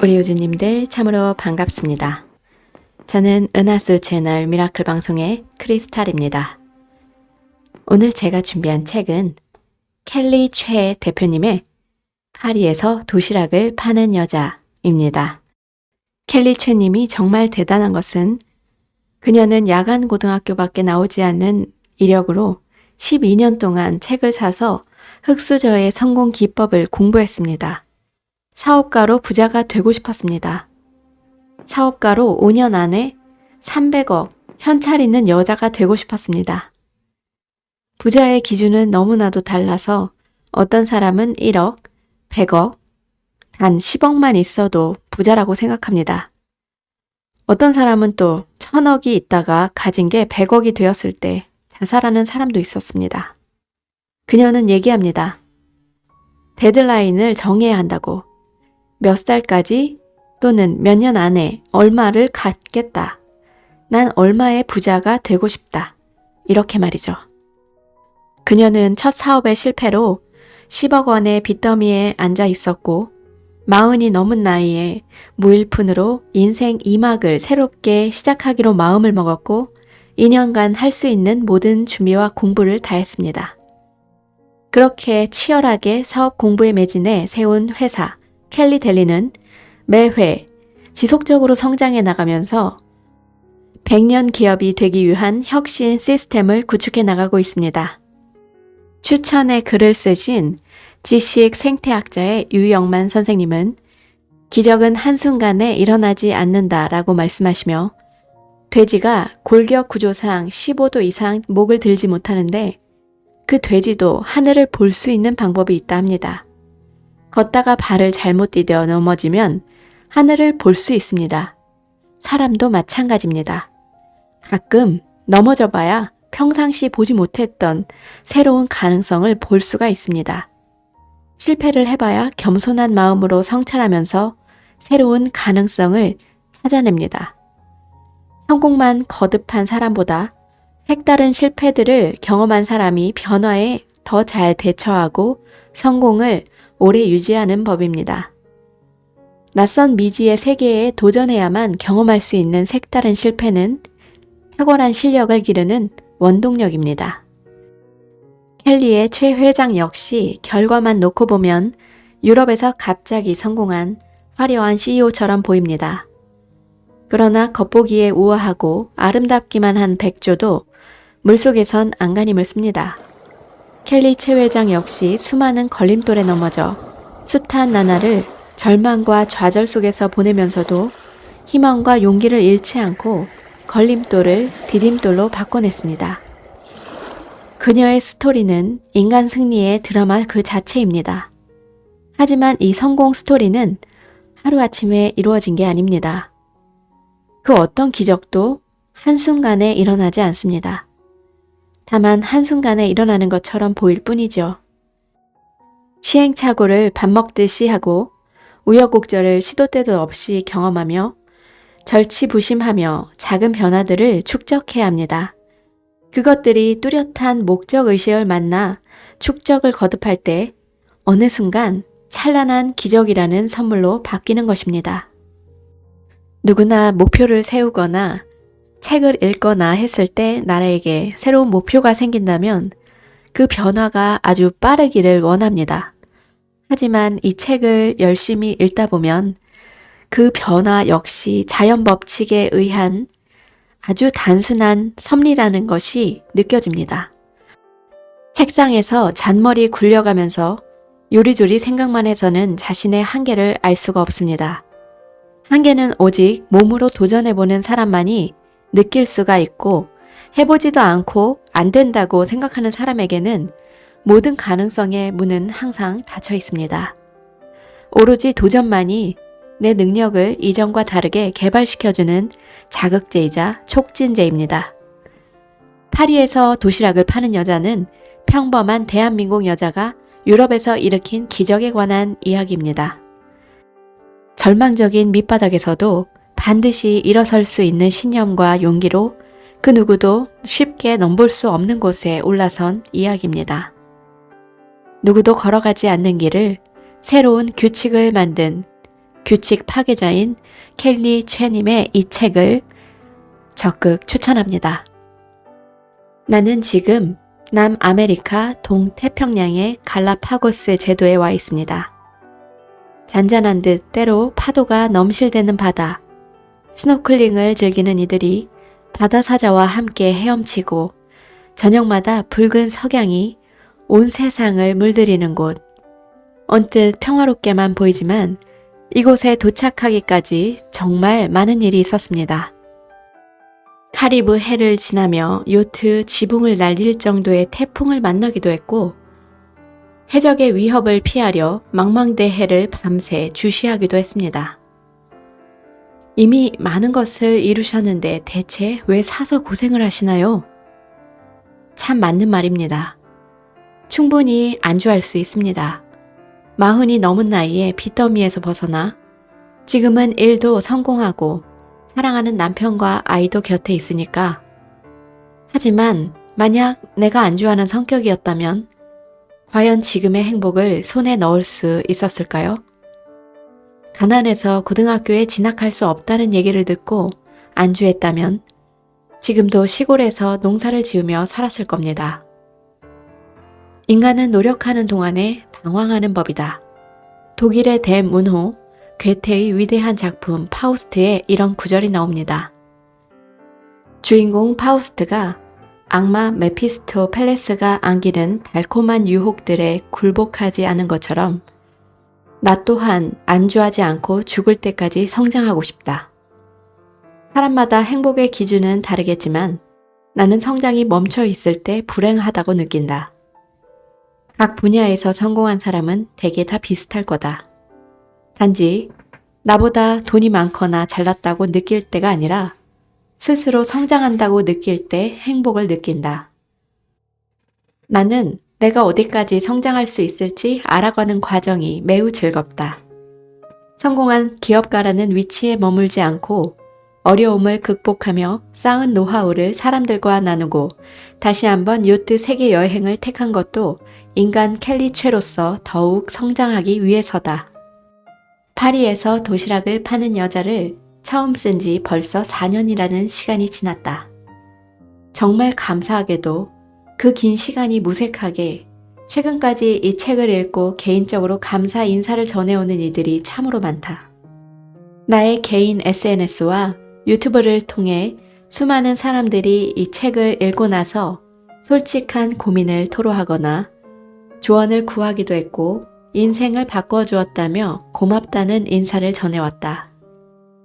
우리 요주님들 참으로 반갑습니다. 저는 은하수 채널 미라클 방송의 크리스탈입니다. 오늘 제가 준비한 책은 켈리 최 대표님의 파리에서 도시락을 파는 여자입니다. 켈리 최님이 정말 대단한 것은 그녀는 야간 고등학교밖에 나오지 않는 이력으로 12년 동안 책을 사서 흑수저의 성공 기법을 공부했습니다. 사업가로 부자가 되고 싶었습니다. 사업가로 5년 안에 300억 현찰 있는 여자가 되고 싶었습니다. 부자의 기준은 너무나도 달라서 어떤 사람은 1억, 100억, 단 10억만 있어도 부자라고 생각합니다. 어떤 사람은 또 1000억이 있다가 가진 게 100억이 되었을 때 자살하는 사람도 있었습니다. 그녀는 얘기합니다. 데드라인을 정해야 한다고. 몇 살까지 또는 몇 년 안에 얼마를 갖겠다. 난 얼마의 부자가 되고 싶다. 이렇게 말이죠. 그녀는 첫 사업의 실패로 10억 원의 빚더미에 앉아 있었고 40이 넘은 나이에 무일푼으로 인생 2막을 새롭게 시작하기로 마음을 먹었고 2년간 할 수 있는 모든 준비와 공부를 다했습니다. 그렇게 치열하게 사업 공부에 매진해 세운 회사 켈리 델리는 매회 지속적으로 성장해 나가면서 100년 기업이 되기 위한 혁신 시스템을 구축해 나가고 있습니다. 추천의 글을 쓰신 지식 생태학자의 유영만 선생님은 기적은 한순간에 일어나지 않는다라고 말씀하시며 돼지가 골격 구조상 15도 이상 목을 들지 못하는데 그 돼지도 하늘을 볼 수 있는 방법이 있다 합니다. 걷다가 발을 잘못 디뎌 넘어지면 하늘을 볼 수 있습니다. 사람도 마찬가지입니다. 가끔 넘어져 봐야 평상시 보지 못했던 새로운 가능성을 볼 수가 있습니다. 실패를 해봐야 겸손한 마음으로 성찰하면서 새로운 가능성을 찾아냅니다. 성공만 거듭한 사람보다 색다른 실패들을 경험한 사람이 변화에 더 잘 대처하고 성공을 오래 유지하는 법입니다. 낯선 미지의 세계에 도전해야만 경험할 수 있는 색다른 실패는 탁월한 실력을 기르는 원동력입니다. 켈리의 최 회장 역시 결과만 놓고 보면 유럽에서 갑자기 성공한 화려한 CEO처럼 보입니다. 그러나 겉보기에 우아하고 아름답기만 한 백조도 물속에선 안간힘을 씁니다. 켈리 최 회장 역시 수많은 걸림돌에 넘어져 숱한 나날을 절망과 좌절 속에서 보내면서도 희망과 용기를 잃지 않고 걸림돌을 디딤돌로 바꿔냈습니다. 그녀의 스토리는 인간 승리의 드라마 그 자체입니다. 하지만 이 성공 스토리는 하루아침에 이루어진 게 아닙니다. 그 어떤 기적도 한순간에 일어나지 않습니다. 다만 한순간에 일어나는 것처럼 보일 뿐이죠. 시행착오를 밥 먹듯이 하고 우여곡절을 시도 때도 없이 경험하며 절치부심하며 작은 변화들을 축적해야 합니다. 그것들이 뚜렷한 목적의식을 만나 축적을 거듭할 때 어느 순간 찬란한 기적이라는 선물로 바뀌는 것입니다. 누구나 목표를 세우거나 책을 읽거나 했을 때 나에게 새로운 목표가 생긴다면 그 변화가 아주 빠르기를 원합니다. 하지만 이 책을 열심히 읽다 보면 그 변화 역시 자연 법칙에 의한 아주 단순한 섭리라는 것이 느껴집니다. 책상에서 잔머리 굴려가면서 요리조리 생각만 해서는 자신의 한계를 알 수가 없습니다. 한계는 오직 몸으로 도전해보는 사람만이 느낄 수가 있고 해보지도 않고 안 된다고 생각하는 사람에게는 모든 가능성의 문은 항상 닫혀 있습니다. 오로지 도전만이 내 능력을 이전과 다르게 개발시켜주는 자극제이자 촉진제입니다. 파리에서 도시락을 파는 여자는 평범한 대한민국 여자가 유럽에서 일으킨 기적에 관한 이야기입니다. 절망적인 밑바닥에서도 반드시 일어설 수 있는 신념과 용기로 그 누구도 쉽게 넘볼 수 없는 곳에 올라선 이야기입니다. 누구도 걸어가지 않는 길을 새로운 규칙을 만든 규칙 파괴자인 켈리 최님의 이 책을 적극 추천합니다. 나는 지금 남아메리카 동태평양의 갈라파고스 제도에 와 있습니다. 잔잔한 듯 때로 파도가 넘실대는 바다, 스노클링을 즐기는 이들이 바다 사자와 함께 헤엄치고 저녁마다 붉은 석양이 온 세상을 물들이는 곳. 언뜻 평화롭게만 보이지만 이곳에 도착하기까지 정말 많은 일이 있었습니다. 카리브 해를 지나며 요트 지붕을 날릴 정도의 태풍을 만나기도 했고 해적의 위협을 피하려 망망대해를 밤새 주시하기도 했습니다. 이미 많은 것을 이루셨는데 대체 왜 사서 고생을 하시나요? 참 맞는 말입니다. 충분히 안주할 수 있습니다. 40이 넘은 나이에 빚더미에서 벗어나 지금은 일도 성공하고 사랑하는 남편과 아이도 곁에 있으니까. 하지만 만약 내가 안주하는 성격이었다면 과연 지금의 행복을 손에 넣을 수 있었을까요? 가난해서 고등학교에 진학할 수 없다는 얘기를 듣고 안주했다면 지금도 시골에서 농사를 지으며 살았을 겁니다. 인간은 노력하는 동안에 방황하는 법이다. 독일의 대문호 괴테의 위대한 작품 파우스트에 이런 구절이 나옵니다. 주인공 파우스트가 악마 메피스토펠레스가 안기는 달콤한 유혹들에 굴복하지 않은 것처럼 나 또한 안주하지 않고 죽을 때까지 성장하고 싶다. 사람마다 행복의 기준은 다르겠지만 나는 성장이 멈춰 있을 때 불행하다고 느낀다. 각 분야에서 성공한 사람은 대개 다 비슷할 거다. 단지 나보다 돈이 많거나 잘났다고 느낄 때가 아니라 스스로 성장한다고 느낄 때 행복을 느낀다. 나는 내가 어디까지 성장할 수 있을지 알아가는 과정이 매우 즐겁다. 성공한 기업가라는 위치에 머물지 않고 어려움을 극복하며 쌓은 노하우를 사람들과 나누고 다시 한번 요트 세계 여행을 택한 것도 인간 켈리체로서 더욱 성장하기 위해서다. 파리에서 도시락을 파는 여자를 처음 쓴 지 벌써 4년이라는 시간이 지났다. 정말 감사하게도 그 긴 시간이 무색하게 최근까지 이 책을 읽고 개인적으로 감사 인사를 전해오는 이들이 참으로 많다. 나의 개인 SNS와 유튜브를 통해 수많은 사람들이 이 책을 읽고 나서 솔직한 고민을 토로하거나 조언을 구하기도 했고 인생을 바꿔주었다며 고맙다는 인사를 전해왔다.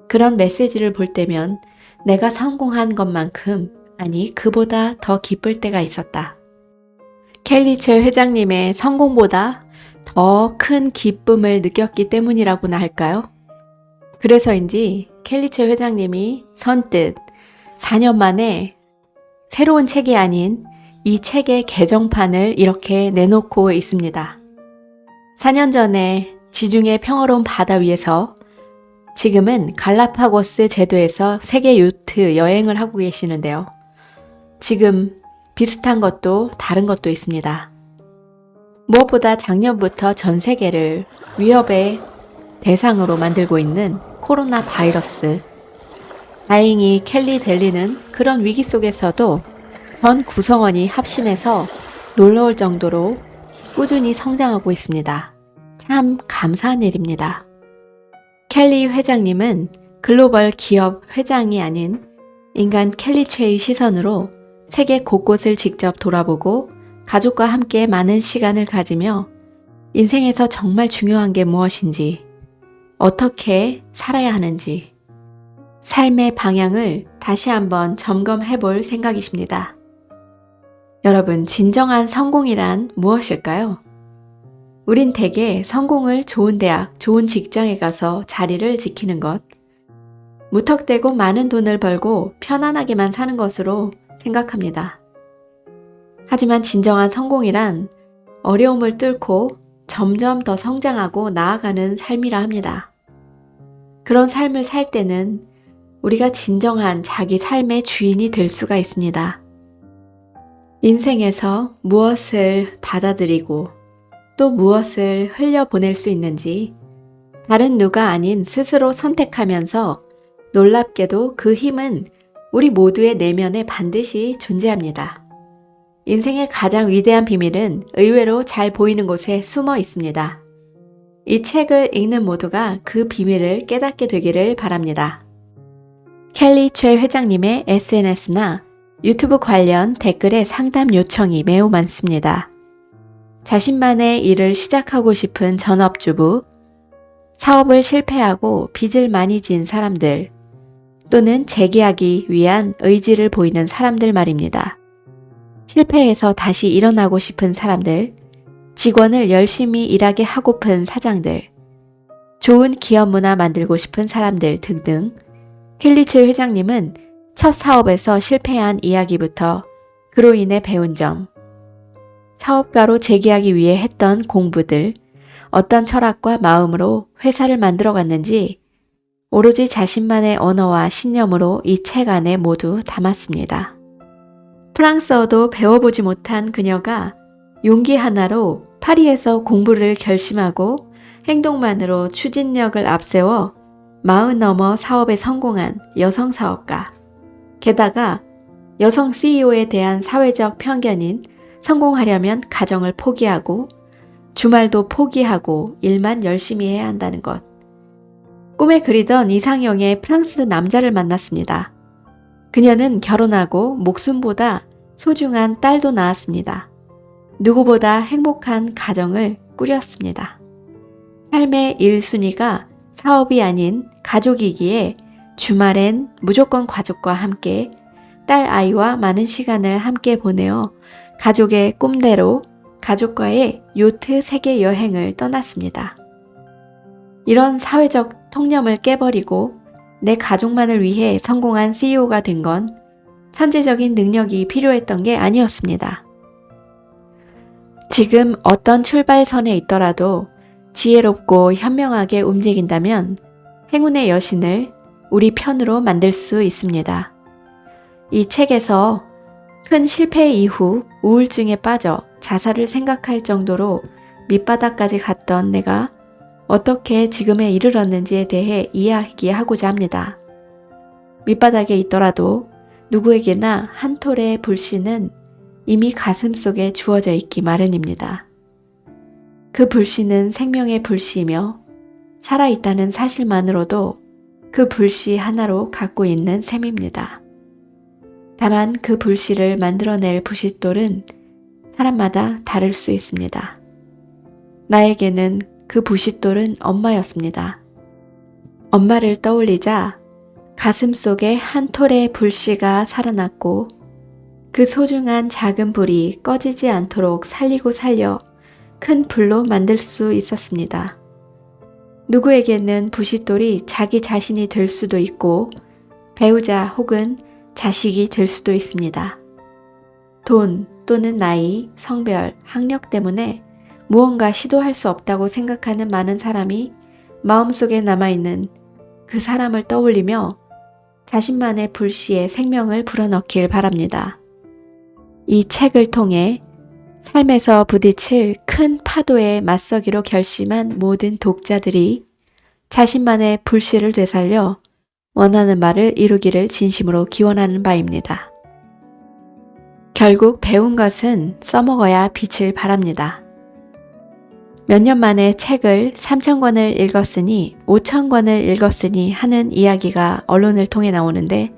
그런 메시지를 볼 때면 내가 성공한 것만큼 아니 그보다 더 기쁠 때가 있었다. 켈리체 회장님의 성공보다 더 큰 기쁨을 느꼈기 때문이라고나 할까요? 그래서인지 켈리체 회장님이 선뜻 4년 만에 새로운 책이 아닌 이 책의 개정판을 이렇게 내놓고 있습니다. 4년 전에 지중해 평화로운 바다 위에서 지금은 갈라파고스 제도에서 세계 요트 여행을 하고 계시는데요. 지금 비슷한 것도 다른 것도 있습니다. 무엇보다 작년부터 전 세계를 위협의 대상으로 만들고 있는 코로나 바이러스. 다행히 켈리 델리는 그런 위기 속에서도 전 구성원이 합심해서 놀라울 정도로 꾸준히 성장하고 있습니다. 참 감사한 일입니다. 켈리 회장님은 글로벌 기업 회장이 아닌 인간 켈리체의 시선으로 세계 곳곳을 직접 돌아보고 가족과 함께 많은 시간을 가지며 인생에서 정말 중요한 게 무엇인지, 어떻게 살아야 하는지, 삶의 방향을 다시 한번 점검해 볼 생각이십니다. 여러분, 진정한 성공이란 무엇일까요? 우린 대개 성공을 좋은 대학, 좋은 직장에 가서 자리를 지키는 것, 무턱대고 많은 돈을 벌고 편안하게만 사는 것으로 생각합니다. 하지만 진정한 성공이란 어려움을 뚫고 점점 더 성장하고 나아가는 삶이라 합니다. 그런 삶을 살 때는 우리가 진정한 자기 삶의 주인이 될 수가 있습니다. 인생에서 무엇을 받아들이고 또 무엇을 흘려보낼 수 있는지 다른 누가 아닌 스스로 선택하면서 놀랍게도 그 힘은 우리 모두의 내면에 반드시 존재합니다. 인생의 가장 위대한 비밀은 의외로 잘 보이는 곳에 숨어 있습니다. 이 책을 읽는 모두가 그 비밀을 깨닫게 되기를 바랍니다. 켈리 최 회장님의 SNS나 유튜브 관련 댓글에 상담 요청이 매우 많습니다. 자신만의 일을 시작하고 싶은 전업주부, 사업을 실패하고 빚을 많이 진 사람들, 또는 재기하기 위한 의지를 보이는 사람들 말입니다. 실패해서 다시 일어나고 싶은 사람들, 직원을 열심히 일하게 하고픈 사장들, 좋은 기업 문화 만들고 싶은 사람들 등등. 켈리츠 회장님은 첫 사업에서 실패한 이야기부터 그로 인해 배운 점, 사업가로 재기하기 위해 했던 공부들, 어떤 철학과 마음으로 회사를 만들어 갔는지 오로지 자신만의 언어와 신념으로 이 책 안에 모두 담았습니다. 프랑스어도 배워보지 못한 그녀가 용기 하나로 파리에서 공부를 결심하고 행동만으로 추진력을 앞세워 40 넘어 사업에 성공한 여성 사업가. 게다가 여성 CEO에 대한 사회적 편견인 성공하려면 가정을 포기하고 주말도 포기하고 일만 열심히 해야 한다는 것. 꿈에 그리던 이상형의 프랑스 남자를 만났습니다. 그녀는 결혼하고 목숨보다 소중한 딸도 낳았습니다. 누구보다 행복한 가정을 꾸렸습니다. 삶의 1순위가 사업이 아닌 가족이기에 주말엔 무조건 가족과 함께 딸 아이와 많은 시간을 함께 보내어 가족의 꿈대로 가족과의 요트 세계 여행을 떠났습니다. 이런 사회적 통념을 깨버리고 내 가족만을 위해 성공한 CEO가 된 건 천재적인 능력이 필요했던 게 아니었습니다. 지금 어떤 출발선에 있더라도 지혜롭고 현명하게 움직인다면 행운의 여신을 우리 편으로 만들 수 있습니다. 이 책에서 큰 실패 이후 우울증에 빠져 자살을 생각할 정도로 밑바닥까지 갔던 내가 어떻게 지금에 이르렀는지에 대해 이야기하고자 합니다. 밑바닥에 있더라도 누구에게나 한 톨의 불씨는 이미 가슴속에 주어져 있기 마련입니다. 그 불씨는 생명의 불씨이며 살아있다는 사실만으로도 그 불씨 하나로 갖고 있는 셈입니다. 다만 그 불씨를 만들어낼 부싯돌은 사람마다 다를 수 있습니다. 나에게는 그 부싯돌은 엄마였습니다. 엄마를 떠올리자 가슴 속에 한 톨의 불씨가 살아났고 그 소중한 작은 불이 꺼지지 않도록 살리고 살려 큰 불로 만들 수 있었습니다. 누구에게는 부싯돌이 자기 자신이 될 수도 있고 배우자 혹은 자식이 될 수도 있습니다. 돈 또는 나이, 성별, 학력 때문에 무언가 시도할 수 없다고 생각하는 많은 사람이 마음속에 남아있는 그 사람을 떠올리며 자신만의 불씨에 생명을 불어넣길 바랍니다. 이 책을 통해 삶에서 부딪힐 큰 파도에 맞서기로 결심한 모든 독자들이 자신만의 불씨를 되살려 원하는 바를 이루기를 진심으로 기원하는 바입니다. 결국 배운 것은 써먹어야 빛을 발합니다. 몇 년 만에 책을 3,000권을 읽었으니 5,000권을 읽었으니 하는 이야기가 언론을 통해 나오는데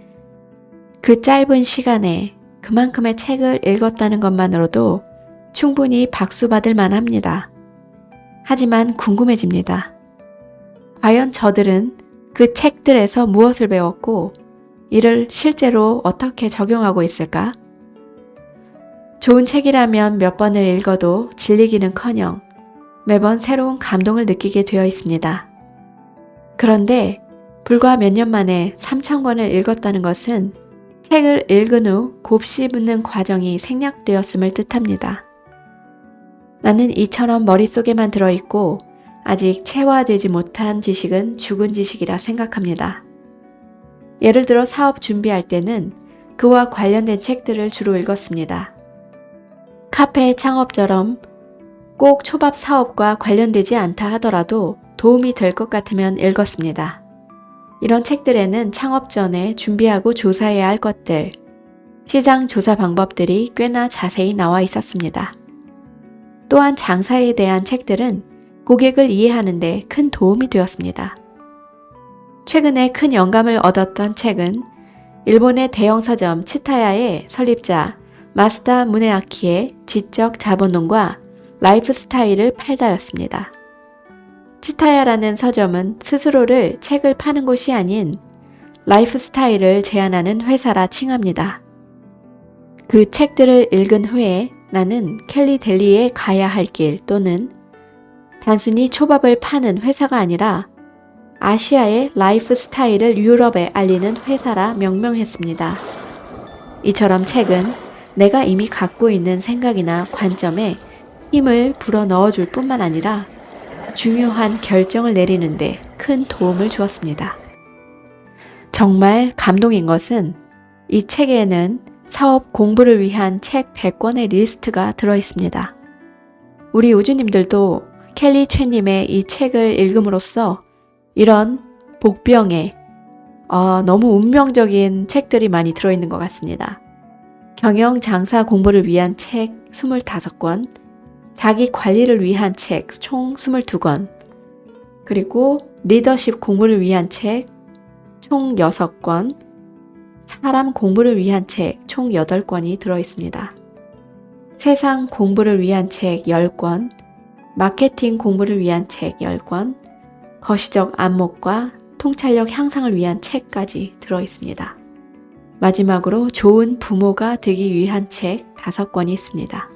그 짧은 시간에 그만큼의 책을 읽었다는 것만으로도 충분히 박수 받을 만합니다. 하지만 궁금해집니다. 과연 저들은 그 책들에서 무엇을 배웠고 이를 실제로 어떻게 적용하고 있을까? 좋은 책이라면 몇 번을 읽어도 질리기는커녕 매번 새로운 감동을 느끼게 되어 있습니다. 그런데 불과 몇 년 만에 3,000권을 읽었다는 것은 책을 읽은 후 곱씹는 과정이 생략되었음을 뜻합니다. 나는 이처럼 머릿속에만 들어있고 아직 체화되지 못한 지식은 죽은 지식이라 생각합니다. 예를 들어 사업 준비할 때는 그와 관련된 책들을 주로 읽었습니다. 카페 창업처럼 꼭 초밥 사업과 관련되지 않다 하더라도 도움이 될 것 같으면 읽었습니다. 이런 책들에는 창업 전에 준비하고 조사해야 할 것들, 시장 조사 방법들이 꽤나 자세히 나와 있었습니다. 또한 장사에 대한 책들은 고객을 이해하는 데 큰 도움이 되었습니다. 최근에 큰 영감을 얻었던 책은 일본의 대형 서점 치타야의 설립자 마스다 무네아키의 지적 자본론과 라이프 스타일을 팔다였습니다. 치타야라는 서점은 스스로를 책을 파는 곳이 아닌 라이프 스타일을 제안하는 회사라 칭합니다. 그 책들을 읽은 후에 나는 켈리 델리에 가야 할 길 또는 단순히 초밥을 파는 회사가 아니라 아시아의 라이프 스타일을 유럽에 알리는 회사라 명명했습니다. 이처럼 책은 내가 이미 갖고 있는 생각이나 관점에 힘을 불어넣어 줄 뿐만 아니라 중요한 결정을 내리는데 큰 도움을 주었습니다. 정말 감동인 것은 이 책에는 사업 공부를 위한 책 100권의 리스트가 들어있습니다. 우리 우주님들도 켈리 최님의 이 책을 읽음으로써 이런 복병에 너무 운명적인 책들이 많이 들어있는 것 같습니다. 경영 장사 공부를 위한 책 25권, 자기 관리를 위한 책 총 22권, 그리고 리더십 공부를 위한 책 총 6권, 사람 공부를 위한 책 총 8권이 들어있습니다. 세상 공부를 위한 책 10권, 마케팅 공부를 위한 책 10권, 거시적 안목과 통찰력 향상을 위한 책까지 들어있습니다. 마지막으로 좋은 부모가 되기 위한 책 5권이 있습니다.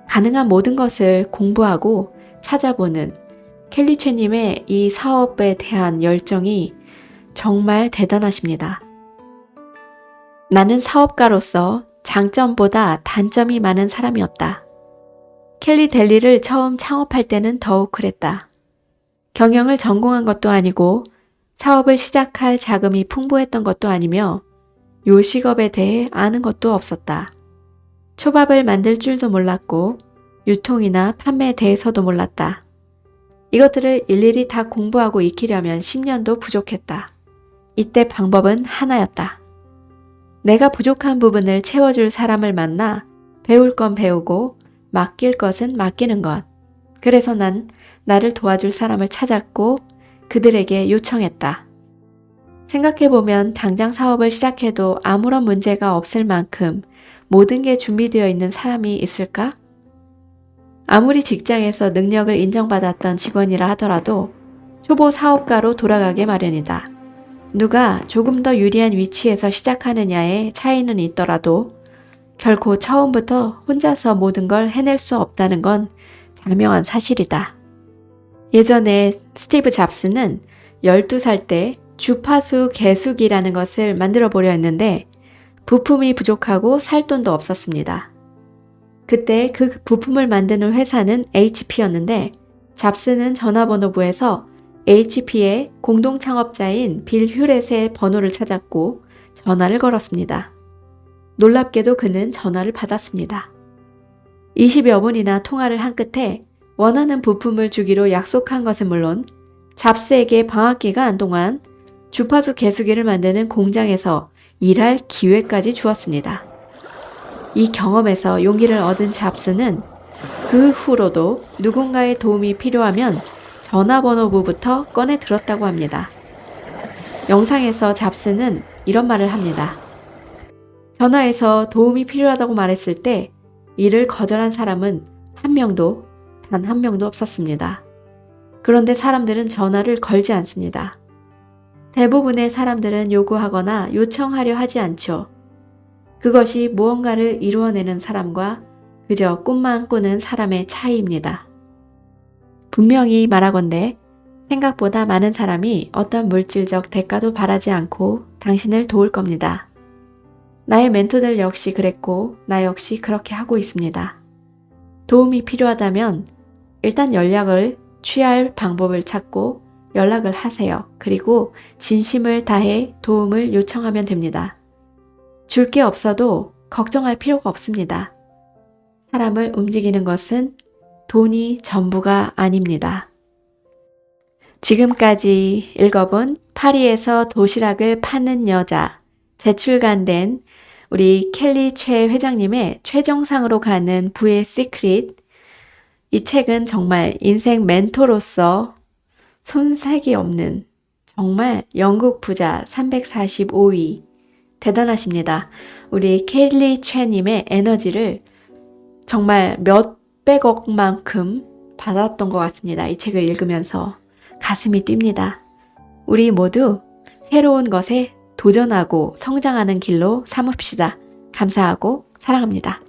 가능한 모든 것을 공부하고 찾아보는 켈리 최님의 이 사업에 대한 열정이 정말 대단하십니다. 나는 사업가로서 장점보다 단점이 많은 사람이었다. 켈리 델리를 처음 창업할 때는 더욱 그랬다. 경영을 전공한 것도 아니고 사업을 시작할 자금이 풍부했던 것도 아니며 요식업에 대해 아는 것도 없었다. 초밥을 만들 줄도 몰랐고 유통이나 판매에 대해서도 몰랐다. 이것들을 일일이 다 공부하고 익히려면 10년도 부족했다. 이때 방법은 하나였다. 내가 부족한 부분을 채워줄 사람을 만나 배울 건 배우고 맡길 것은 맡기는 것. 그래서 난 나를 도와줄 사람을 찾았고 그들에게 요청했다. 생각해보면 당장 사업을 시작해도 아무런 문제가 없을 만큼 모든 게 준비되어 있는 사람이 있을까? 아무리 직장에서 능력을 인정받았던 직원이라 하더라도 초보 사업가로 돌아가게 마련이다. 누가 조금 더 유리한 위치에서 시작하느냐에 차이는 있더라도 결코 처음부터 혼자서 모든 걸 해낼 수 없다는 건 자명한 사실이다. 예전에 스티브 잡스는 12살 때 주파수 계수기라는 것을 만들어 보려 했는데 부품이 부족하고 살 돈도 없었습니다. 그때 그 부품을 만드는 회사는 HP였는데 잡스는 전화번호부에서 HP의 공동 창업자인 빌 휴렛의 번호를 찾았고 전화를 걸었습니다. 놀랍게도 그는 전화를 받았습니다. 20여 분이나 통화를 한 끝에 원하는 부품을 주기로 약속한 것은 물론 잡스에게 방학 기간 동안 주파수 계수기를 만드는 공장에서 일할 기회까지 주었습니다. 이 경험에서 용기를 얻은 잡스는 그 후로도 누군가의 도움이 필요하면 전화번호부부터 꺼내 들었다고 합니다. 영상에서 잡스는 이런 말을 합니다. 전화해서 도움이 필요하다고 말했을 때 이를 거절한 사람은 단 한 명도 없었습니다. 그런데 사람들은 전화를 걸지 않습니다. 대부분의 사람들은 요구하거나 요청하려 하지 않죠. 그것이 무언가를 이루어내는 사람과 그저 꿈만 꾸는 사람의 차이입니다. 분명히 말하건대 생각보다 많은 사람이 어떤 물질적 대가도 바라지 않고 당신을 도울 겁니다. 나의 멘토들 역시 그랬고 나 역시 그렇게 하고 있습니다. 도움이 필요하다면 일단 연락을 취할 방법을 찾고 연락을 하세요. 그리고 진심을 다해 도움을 요청하면 됩니다. 줄 게 없어도 걱정할 필요가 없습니다. 사람을 움직이는 것은 돈이 전부가 아닙니다. 지금까지 읽어본 파리에서 도시락을 파는 여자, 재출간된 우리 켈리 최 회장님의 최정상으로 가는 부의 시크릿. 이 책은 정말 인생 멘토로서 손색이 없는 정말 영국 부자 345위 대단하십니다. 우리 켈리 최님의 에너지를 정말 몇백억만큼 받았던 것 같습니다. 이 책을 읽으면서 가슴이 뜁니다. 우리 모두 새로운 것에 도전하고 성장하는 길로 삼읍시다. 감사하고 사랑합니다.